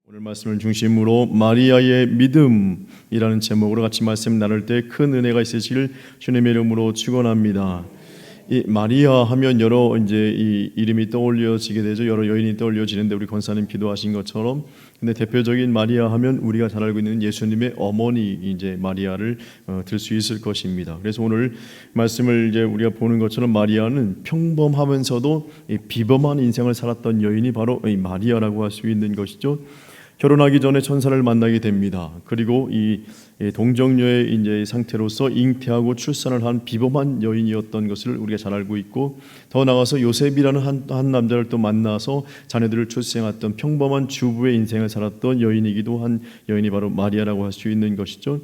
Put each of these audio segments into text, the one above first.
오늘 말씀을 중심으로 마리아의 믿음이라는 제목으로 같이 말씀 나눌 때 큰 은혜가 있으시길 주님의 이름으로 축원합니다. 이 마리아 하면 여러 이 이름이 떠올려지게 되죠. 여러 여인이 떠올려지는데 우리 권사님 기도하신 것처럼, 근데 대표적인 마리아 하면 우리가 잘 알고 있는 예수님의 어머니 이제 마리아를 들 수 있을 것입니다. 그래서 오늘 말씀을 이제 우리가 보는 것처럼 마리아는 평범하면서도 이 비범한 인생을 살았던 여인이 바로 이 마리아라고 할 수 있는 것이죠. 결혼하기 전에 천사를 만나게 됩니다. 그리고 이 동정녀의 이제 상태로서 잉태하고 출산을 한 비범한 여인이었던 것을 우리가 잘 알고 있고, 더 나아가서 요셉이라는 한 남자를 또 만나서 자녀들을 출생했던 평범한 주부의 인생을 살았던 여인이기도 한 여인이 바로 마리아라고 할 수 있는 것이죠.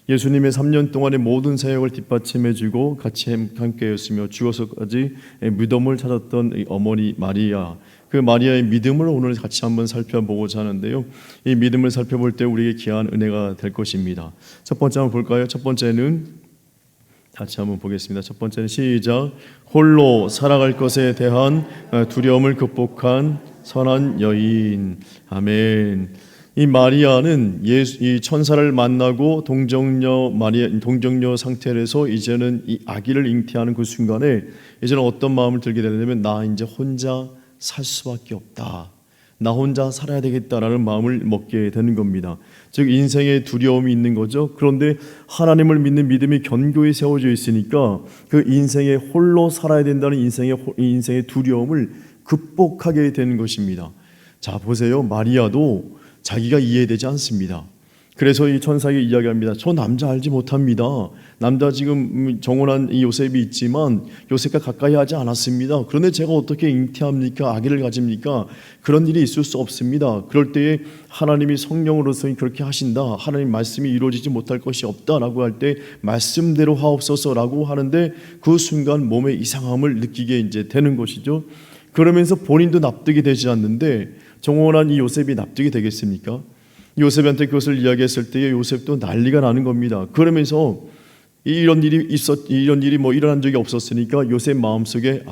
예수님의 3년 동안의 모든 사역을 뒷받침해주고 같이 함께였으며 죽어서까지 무덤을 찾았던 어머니 마리아, 그 마리아의 믿음을 오늘 같이 한번 살펴보고자 하는데요. 이 믿음을 살펴볼 때 우리에게 귀한 은혜가 될 것입니다. 첫 번째 한번 볼까요? 첫 번째는 같이 한번 보겠습니다. 첫 번째는 시작. 홀로 살아갈 것에 대한 두려움을 극복한 선한 여인. 아멘. 이 마리아는 이 천사를 만나고 동정녀 상태에서 이제는 이 아기를 잉태하는 그 순간에 이제는 어떤 마음을 들게 되냐면, 나 이제 혼자 살 수밖에 없다, 나 혼자 살아야 되겠다라는 마음을 먹게 되는 겁니다. 즉 인생에 두려움이 있는 거죠. 그런데 하나님을 믿는 믿음이 견고히 세워져 있으니까 그 인생에 홀로 살아야 된다는 인생의 두려움을 극복하게 되는 것입니다. 자 보세요, 마리아도 자기가 이해되지 않습니다. 그래서 이 천사에게 이야기합니다. 저 남자 알지 못합니다. 남자 지금 정혼한 이 요셉이 있지만 요셉과 가까이 하지 않았습니다. 그런데 제가 어떻게 잉태합니까? 아기를 가집니까? 그런 일이 있을 수 없습니다. 그럴 때에 하나님이 성령으로서 그렇게 하신다, 하나님 말씀이 이루어지지 못할 것이 없다라고 할 때 말씀대로 하옵소서라고 하는데, 그 순간 몸의 이상함을 느끼게 이제 되는 것이죠. 그러면서 본인도 납득이 되지 않는데 정혼한 이 요셉이 납득이 되겠습니까? 요셉한테 그것을 이야기했을 때에 요셉도 난리가 나는 겁니다. 그러면서 이런 일이 일어난 적이 없었으니까 요셉 마음속에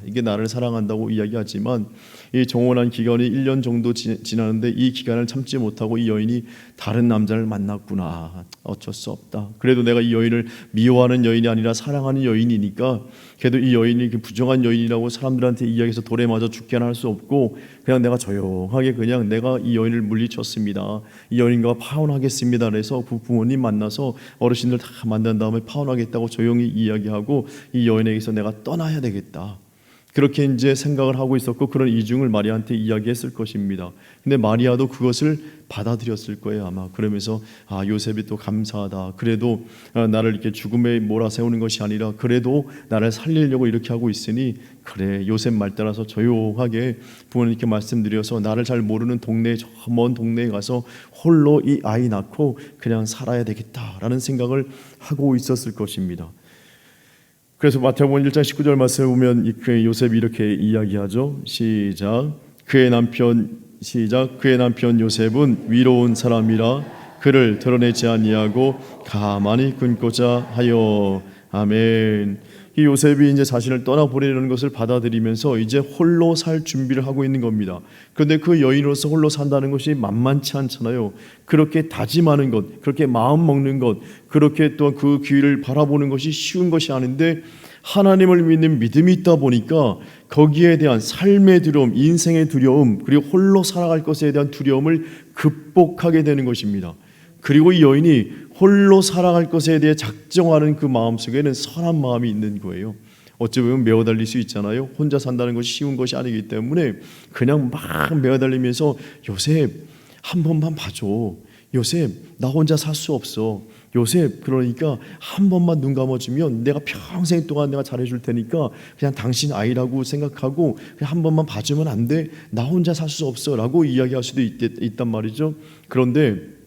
이게 나를 사랑한다고 이야기하지만 이 정혼한 기간이 1년 정도 지나는데 이 기간을 참지 못하고 이 여인이 다른 남자를 만났구나, 어쩔 수 없다. 그래도 내가 이 여인을 미워하는 여인이 아니라 사랑하는 여인이니까 그래도 이 여인이 부정한 여인이라고 사람들한테 이야기해서 돌에 맞아 죽게 할 수 없고, 그냥 내가 조용하게 그냥 내가 이 여인을 물리쳤습니다, 이 여인과 파혼하겠습니다. 그래서 부모님 만나서 어르신들 다 만난 다음에 파혼하겠다고 조용히 이야기하고 이 여인에게서 내가 떠나야 되겠다, 그렇게 이제 생각을 하고 있었고, 그런 이중을 마리아한테 이야기했을 것입니다. 근데 마리아도 그것을 받아들였을 거예요 아마. 그러면서 요셉이 또 감사하다, 그래도 나를 이렇게 죽음에 몰아세우는 것이 아니라 그래도 나를 살리려고 이렇게 하고 있으니 그래, 요셉 말 따라서 조용하게 부모님께 말씀드려서 나를 잘 모르는 동네, 저 먼 동네에 가서 홀로 이 아이 낳고 그냥 살아야 되겠다라는 생각을 하고 있었을 것입니다. 그래서 마태복음 1장 19절 말씀을 보면 요셉이 이렇게 이야기하죠. 시작. 그의 남편 요셉은 위로운 사람이라 그를 드러내지 아니하고 가만히 끊고자 하여. 아멘. 이 요셉이 이제 자신을 떠나보내려는 것을 받아들이면서 이제 홀로 살 준비를 하고 있는 겁니다. 그런데 그 여인으로서 홀로 산다는 것이 만만치 않잖아요. 그렇게 다짐하는 것, 그렇게 마음 먹는 것, 그렇게 또 그 기회를 바라보는 것이 쉬운 것이 아닌데, 하나님을 믿는 믿음이 있다 보니까 거기에 대한 삶의 두려움, 인생의 두려움, 그리고 홀로 살아갈 것에 대한 두려움을 극복하게 되는 것입니다. 그리고 이 여인이 홀로 살아갈 것에 대해 작정하는 그 마음속에는 선한 마음이 있는 거예요. 어찌 보면 메어달릴 수 있잖아요. 혼자 산다는 것이 쉬운 것이 아니기 때문에 그냥 막 메어달리면서 요셉 한 번만 봐줘, 요셉 나 혼자 살 수 없어, 요셉 그러니까 한 번만 눈 감아주면 내가 평생 동안 내가 잘해줄 테니까 그냥 당신 아이라고 생각하고 그냥 한 번만 봐주면 안 돼? 나 혼자 살 수 없어 라고 이야기할 수도 있단 말이죠. 그런데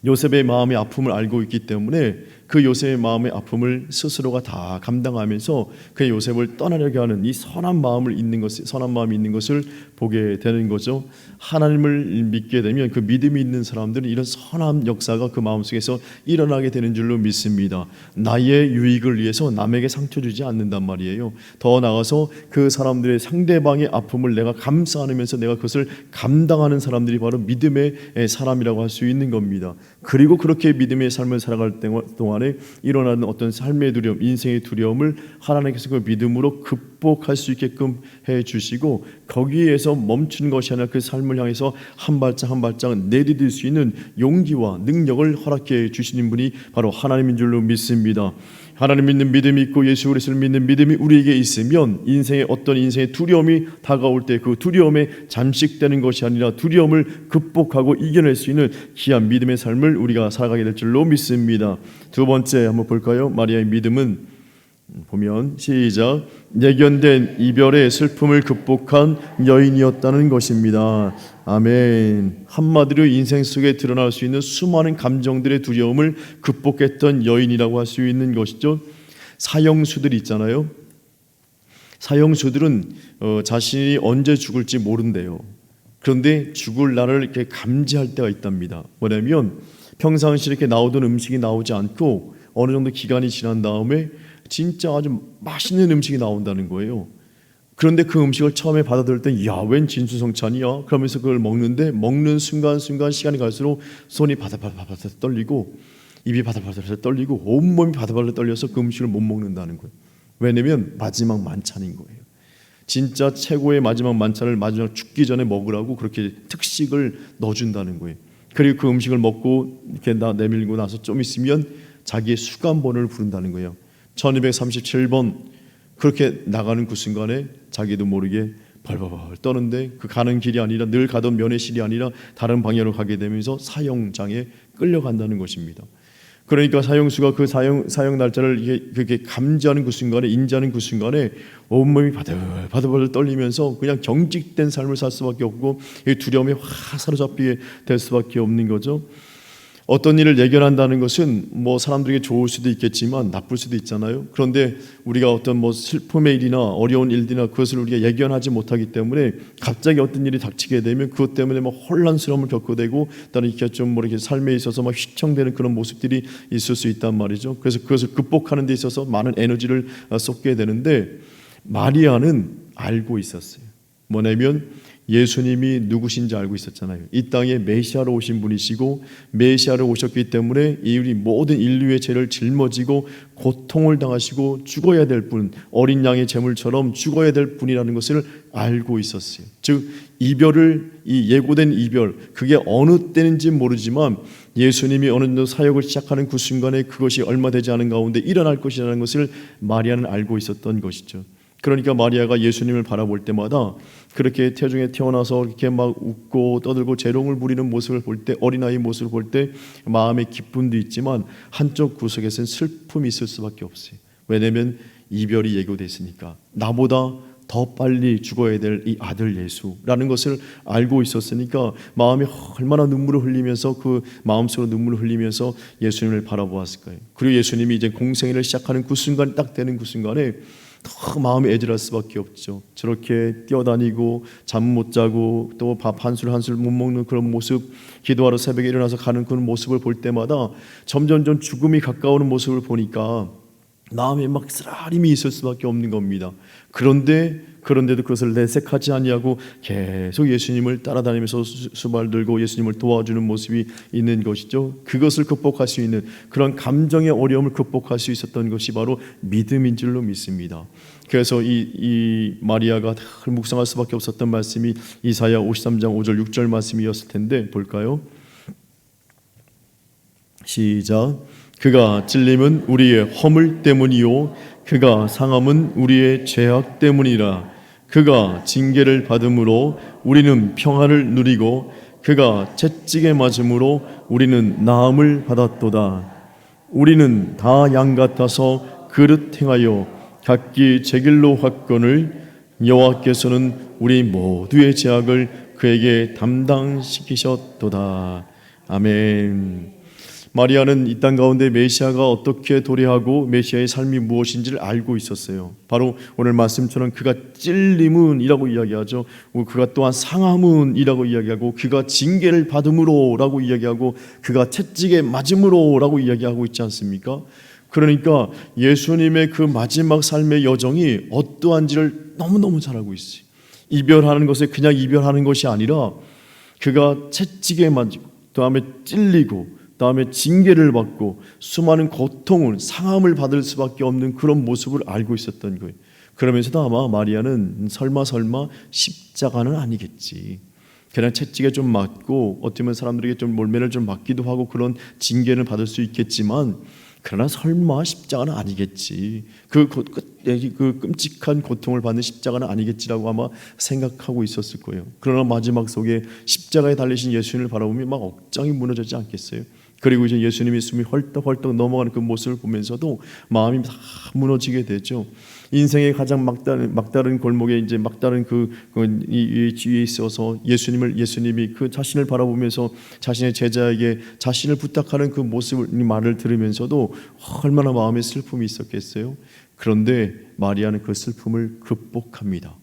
요셉의 마음의 아픔을 알고 있기 때문에 그 요셉의 마음의 아픔을 스스로가 다 감당하면서 그 요셉을 떠나려게 하는 이 선한 마음이 있는 것을 보게 되는 거죠. 하나님을 믿게 되면 그 믿음이 있는 사람들은 이런 선한 역사가 그 마음속에서 일어나게 되는 줄로 믿습니다. 나의 유익을 위해서 남에게 상처 주지 않는단 말이에요. 더 나아가서 그 사람들의 상대방의 아픔을 내가 감싸 안으면서 내가 그것을 감당하는 사람들이 바로 믿음의 사람이라고 할 수 있는 겁니다. 그리고 그렇게 믿음의 삶을 살아갈 동안에 일어나는 어떤 삶의 두려움, 인생의 두려움을 하나님께서 그 믿음으로 극복할 수 있게끔 해주시고, 거기에서 멈춘 것이 아니라 그 삶을 향해서 한 발짝 한 발짝 내디딜 수 있는 용기와 능력을 허락해 주시는 분이 바로 하나님인 줄로 믿습니다. 하나님 믿는 믿음이 있고 예수 그리스도를 믿는 믿음이 우리에게 있으면 인생의 두려움이 다가올 때 그 두려움에 잠식되는 것이 아니라 두려움을 극복하고 이겨낼 수 있는 귀한 믿음의 삶을 우리가 살아가게 될 줄로 믿습니다. 두 번째 한번 볼까요? 마리아의 믿음은 보면 시작, 예견된 이별의 슬픔을 극복한 여인이었다는 것입니다. 아멘. 한마디로 인생 속에 드러날 수 있는 수많은 감정들의 두려움을 극복했던 여인이라고 할 수 있는 것이죠. 사형수들 있잖아요. 사형수들은 자신이 언제 죽을지 모른대요. 그런데 죽을 날을 이렇게 감지할 때가 있답니다. 뭐냐면 평상시 이렇게 나오던 음식이 나오지 않고 어느 정도 기간이 지난 다음에 진짜 아주 맛있는 음식이 나온다는 거예요. 그런데 그 음식을 처음에 받아들일 때 야, 웬 진수성찬이야? 그러면서 그걸 먹는 순간순간 시간이 갈수록 손이 바들바들 떨리고 입이 바들바들 떨리고 온몸이 바들바들 떨려서 그 음식을 못 먹는다는 거예요. 왜냐면 마지막 만찬인 거예요. 진짜 최고의 마지막 만찬을 마지막 죽기 전에 먹으라고 그렇게 특식을 넣어준다는 거예요. 그리고 그 음식을 먹고 이렇게 내밀고 나서 좀 있으면 자기의 수감번호를 부른다는 거예요. 1237번 그렇게 나가는 그 순간에 자기도 모르게 벌벌 떠는데 그 가는 길이 아니라 늘 가던 면회실이 아니라 다른 방향으로 가게 되면서 사형장에 끌려간다는 것입니다. 그러니까 사형수가 그 사형 날짜를 그렇게 감지하는 그 순간에, 인지하는 그 순간에 온몸이 바들바들 떨리면서 그냥 경직된 삶을 살 수밖에 없고 두려움에 확 사로잡히게 될 수밖에 없는 거죠. 어떤 일을 예견한다는 것은 뭐 사람들에게 좋을 수도 있겠지만 나쁠 수도 있잖아요. 그런데 우리가 어떤 뭐 슬픔의 일이나 어려운 일들이나 그것을 우리가 예견하지 못하기 때문에 갑자기 어떤 일이 닥치게 되면 그것 때문에 뭐 혼란스러움을 겪게 되고 또는 이렇게 좀 모르게 삶에 있어서 막 휘청대는 그런 모습들이 있을 수 있단 말이죠. 그래서 그것을 극복하는 데 있어서 많은 에너지를 쏟게 되는데 마리아는 알고 있었어요. 뭐냐면 예수님이 누구신지 알고 있었잖아요. 이 땅에 메시아로 오신 분이시고 메시아로 오셨기 때문에 우리 모든 인류의 죄를 짊어지고 고통을 당하시고 죽어야 될 분, 어린 양의 제물처럼 죽어야 될 분이라는 것을 알고 있었어요. 즉 이 예고된 이별, 그게 어느 때인지 모르지만 예수님이 어느 정도 사역을 시작하는 그 순간에 그것이 얼마 되지 않은 가운데 일어날 것이라는 것을 마리아는 알고 있었던 것이죠. 그러니까 마리아가 예수님을 바라볼 때마다 그렇게 태중에 태어나서 이렇게 막 웃고 떠들고 재롱을 부리는 모습을 볼 때, 어린아이 모습을 볼 때 마음의 기쁨도 있지만 한쪽 구석에서는 슬픔이 있을 수밖에 없어요. 왜냐하면 이별이 예고되어 있으니까 나보다 더 빨리 죽어야 될 이 아들 예수라는 것을 알고 있었으니까 마음이 얼마나 눈물을 흘리면서 그 마음속으로 눈물을 흘리면서 예수님을 바라보았을까요? 그리고 예수님이 이제 공생애를 시작하는 그 순간 딱 되는 그 순간에 더 마음이 애절할 수밖에 없죠. 저렇게 뛰어다니고 잠 못 자고 또 밥 한 술 못 먹는 그런 모습, 기도하러 새벽에 일어나서 가는 그런 모습을 볼 때마다 점점점 죽음이 가까우는 모습을 보니까 마음에 막 쓰라림이 있을 수밖에 없는 겁니다. 그런데도 그것을 내색하지 아니하고 계속 예수님을 따라다니면서 수발 들고 예수님을 도와주는 모습이 있는 것이죠. 그것을 극복할 수 있는 그런 감정의 어려움을 극복할 수 있었던 것이 바로 믿음인 줄로 믿습니다. 그래서 이 마리아가 늘 묵상할 수밖에 없었던 말씀이 이사야 53장 5절 6절 말씀이었을 텐데 볼까요? 시작. 그가 찔림은 우리의 허물 때문이요 그가 상함은 우리의 죄악 때문이라. 그가 징계를 받음으로 우리는 평안을 누리고 그가 채찍에 맞음으로 우리는 나음을 받았도다. 우리는 다 양 같아서 그릇 행하여 각기 제 길로 갔거늘 여호와께서는 우리 모두의 죄악을 그에게 담당시키셨도다. 아멘. 마리아는 이 땅 가운데 메시아가 어떻게 도래하고 메시아의 삶이 무엇인지를 알고 있었어요. 바로 오늘 말씀처럼 그가 찔림은이라고 이야기하죠. 그가 또한 상함은이라고 이야기하고 그가 징계를 받음으로라고 이야기하고 그가 채찍에 맞음으로라고 이야기하고 있지 않습니까? 그러니까 예수님의 그 마지막 삶의 여정이 어떠한지를 너무너무 잘 알고 있어요. 이별하는 것에 그냥 이별하는 것이 아니라 그가 채찍에 맞고 다음에 찔리고 다음에 징계를 받고 수많은 고통을 상함을 받을 수밖에 없는 그런 모습을 알고 있었던 거예요. 그러면서도 아마 마리아는 설마 십자가는 아니겠지. 그냥 채찍에 좀 맞고 어쩌면 사람들에게 좀 몰매를 좀 맞기도 하고 그런 징계를 받을 수 있겠지만 그러나 설마 십자가는 아니겠지. 그 끔찍한 고통을 받는 십자가는 아니겠지라고 아마 생각하고 있었을 거예요. 그러나 마지막 속에 십자가에 달리신 예수님을 바라보면 막 억장이 무너지지 않겠어요? 그리고 이제 예수님이 숨이 헐떡헐떡 넘어가는 그 모습을 보면서도 마음이 다 무너지게 되죠. 인생의 가장 막다른 골목에 이제 막다른 이 뒤에 있어서 예수님이 그 자신을 바라보면서 자신의 제자에게 자신을 부탁하는 그 모습을 말을 들으면서도 얼마나 마음에 슬픔이 있었겠어요. 그런데 마리아는 그 슬픔을 극복합니다.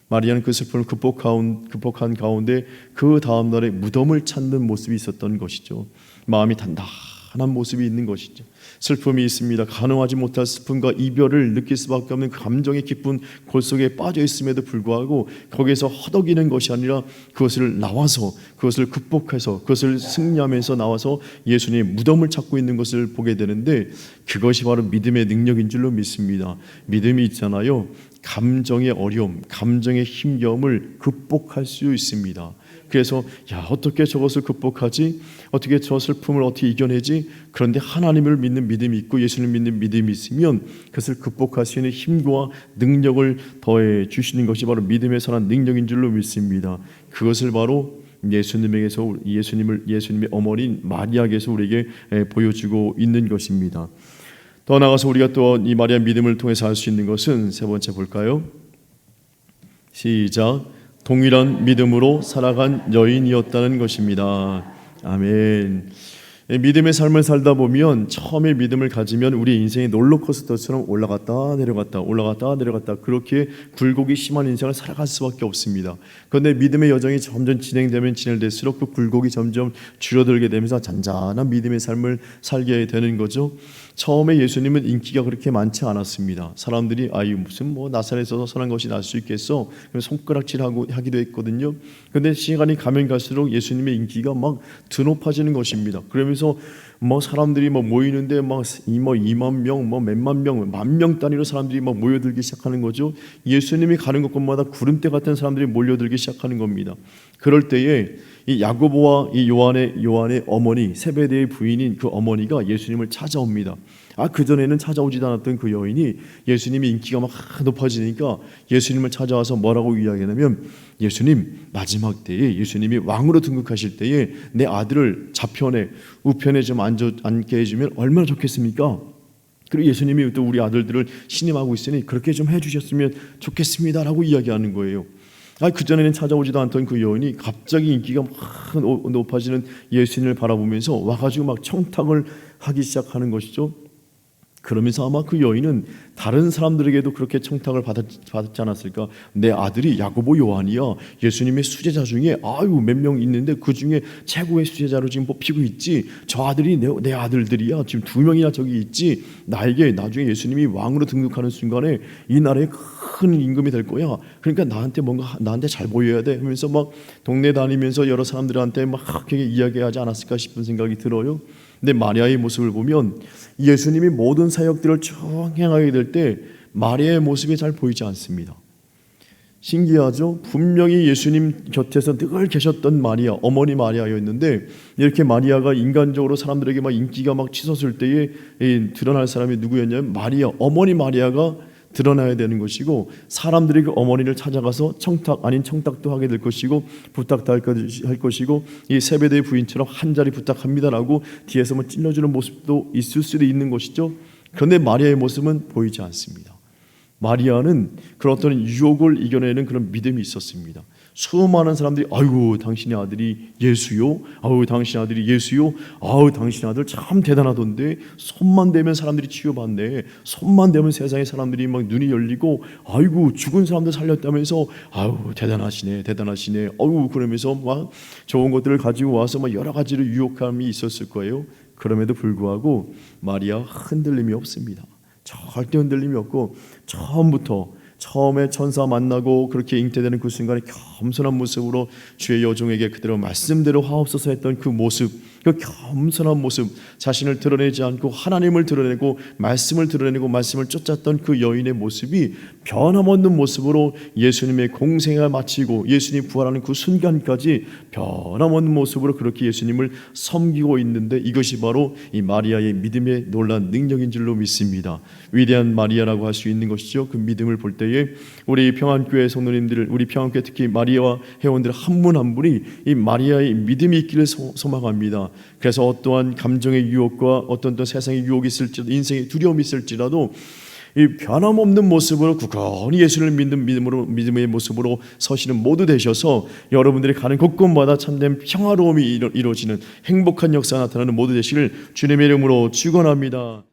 마리아는 그 슬픔을 극복한 가운데 그 다음 날에 무덤을 찾는 모습이 있었던 것이죠. 마음이 단단한 모습이 있는 것이죠. 슬픔이 있습니다. 가능하지 못할 슬픔과 이별을 느낄 수밖에 없는 감정의 깊은 골 속에 빠져 있음에도 불구하고 거기에서 허덕이는 것이 아니라 그것을 나와서 그것을 극복해서 그것을 승리하면서 나와서 예수님의 무덤을 찾고 있는 것을 보게 되는데 그것이 바로 믿음의 능력인 줄로 믿습니다. 믿음이 있잖아요. 감정의 어려움, 감정의 힘겨움을 극복할 수 있습니다. 그래서 어떻게 저것을 극복하지? 어떻게 저 슬픔을 어떻게 이겨내지? 그런데 하나님을 믿는 믿음이 있고 예수님 믿는 믿음이 있으면 그것을 극복할 수 있는 힘과 능력을 더해 주시는 것이 바로 믿음의 선한 능력인 줄로 믿습니다. 그것을 바로 예수님의 어머니인 마리아에게서 우리에게 보여주고 있는 것입니다. 더 나아가서 우리가 또 이 마리아 믿음을 통해서 알 수 있는 것은 세 번째 볼까요? 시작. 동일한 믿음으로 살아간 여인이었다는 것입니다. 아멘. 믿음의 삶을 살다 보면 처음에 믿음을 가지면 우리 인생이 롤러코스터처럼 올라갔다 내려갔다 그렇게 굴곡이 심한 인생을 살아갈 수밖에 없습니다. 그런데 믿음의 여정이 점점 진행될수록 그 굴곡이 점점 줄어들게 되면서 잔잔한 믿음의 삶을 살게 되는 거죠. 처음에 예수님은 인기가 그렇게 많지 않았습니다. 사람들이 무슨 나사렛에서 선한 것이 날 수 있겠어? 손가락질하고 하기도 했거든요. 그런데 시간이 가면 갈수록 예수님의 인기가 막 드높아지는 것입니다. 그러면서 사람들이 모이는데 2만 명, 몇만 명, 만 명 단위로 사람들이 모여들기 시작하는 거죠. 예수님이 가는 곳마다 구름대 같은 사람들이 몰려들기 시작하는 겁니다. 그럴 때에 이 야고보와 이 요한의 어머니 세베대의 부인인 그 어머니가 예수님을 찾아옵니다. 그전에는 찾아오지도 않았던 그 여인이 예수님의 인기가 막 높아지니까 예수님을 찾아와서 뭐라고 이야기하냐면 예수님 마지막 때에 예수님이 왕으로 등극하실 때에 내 아들을 좌편에 우편에 좀 앉게 해주면 얼마나 좋겠습니까? 그리고 예수님이 또 우리 아들들을 신임하고 있으니 그렇게 좀 해주셨으면 좋겠습니다라고 이야기하는 거예요. 그전에는 찾아오지도 않던 그 여인이 갑자기 인기가 막 높아지는 예수님을 바라보면서 와가지고 막 청탁을 하기 시작하는 것이죠. 그러면서 아마 그 여인은 다른 사람들에게도 그렇게 청탁을 받았지 않았을까? 내 아들이 야고보 요한이야. 예수님의 수제자 중에 몇 명 있는데 그 중에 최고의 수제자로 지금 뽑히고 있지. 저 아들이 내 아들들이야. 지금 2명이나 저기 있지. 나에게 나중에 예수님이 왕으로 등극하는 순간에 이 나라에 큰 임금이 될 거야. 그러니까 나한테 잘 보여야 돼. 하면서 막 동네 다니면서 여러 사람들한테 막 그렇게 이야기하지 않았을까 싶은 생각이 들어요. 근데 마리아의 모습을 보면 예수님이 모든 사역들을 쭉 행하게 될 때 마리아의 모습이 잘 보이지 않습니다. 신기하죠? 분명히 예수님 곁에서 늘 계셨던 마리아, 어머니 마리아였는데 이렇게 마리아가 인간적으로 사람들에게 막 인기가 막 치솟을 때에 드러날 사람이 누구였냐면 어머니 마리아가 드러나야 되는 것이고 사람들이 그 어머니를 찾아가서 청탁 아닌 청탁도 하게 될 것이고 부탁도 할 것이고 이 세베대의 부인처럼 한 자리 부탁합니다라고 뒤에서 찔러주는 모습도 있을 수도 있는 것이죠. 그런데 마리아의 모습은 보이지 않습니다. 마리아는 그런 어떤 유혹을 이겨내는 그런 믿음이 있었습니다. 수많은 사람들이 아이고 당신의 아들이 예수요? 아우 당신의 아들이 예수요? 아우 당신의 아들 참 대단하던데 손만 대면 사람들이 치유받네. 손만 대면 세상의 사람들이 막 눈이 열리고 아이고 죽은 사람들 살렸다면서 아우 대단하시네 대단하시네. 아우 그러면서 막 좋은 것들을 가지고 와서 막 여러 가지로 유혹함이 있었을 거예요. 그럼에도 불구하고 마리아 흔들림이 없습니다. 절대 흔들림이 없고 처음에 천사 만나고 그렇게 잉태되는 그 순간에 겸손한 모습으로 주의 여종에게 그대로 말씀대로 하옵소서 했던 그 모습, 그 겸손한 모습, 자신을 드러내지 않고 하나님을 드러내고 말씀을 드러내고 말씀을 쫓았던 그 여인의 모습이 변함없는 모습으로 예수님의 공생을 마치고 예수님 부활하는 그 순간까지 변함없는 모습으로 그렇게 예수님을 섬기고 있는데, 이것이 바로 이 마리아의 믿음의 놀라운 능력인 줄로 믿습니다. 위대한 마리아라고 할 수 있는 것이죠. 그 믿음을 볼 때에 우리 평안교회 성도님들, 우리 평안교회 특히 마리아와 회원들 한 분 한 분이 이 마리아의 믿음이 있기를 소망합니다. 그래서 어떠한 감정의 유혹과 어떤 또 세상의 유혹이 있을지라도, 인생의 두려움이 있을지라도 이 변함없는 모습으로 굳건히 예수를 믿는 믿음의 모습으로 서시는 모두 되셔서 여러분들이 가는 곳곳마다 참된 평화로움이 이루어지는 행복한 역사가 나타나는 모두 되시길 주님의 이름으로 축원합니다.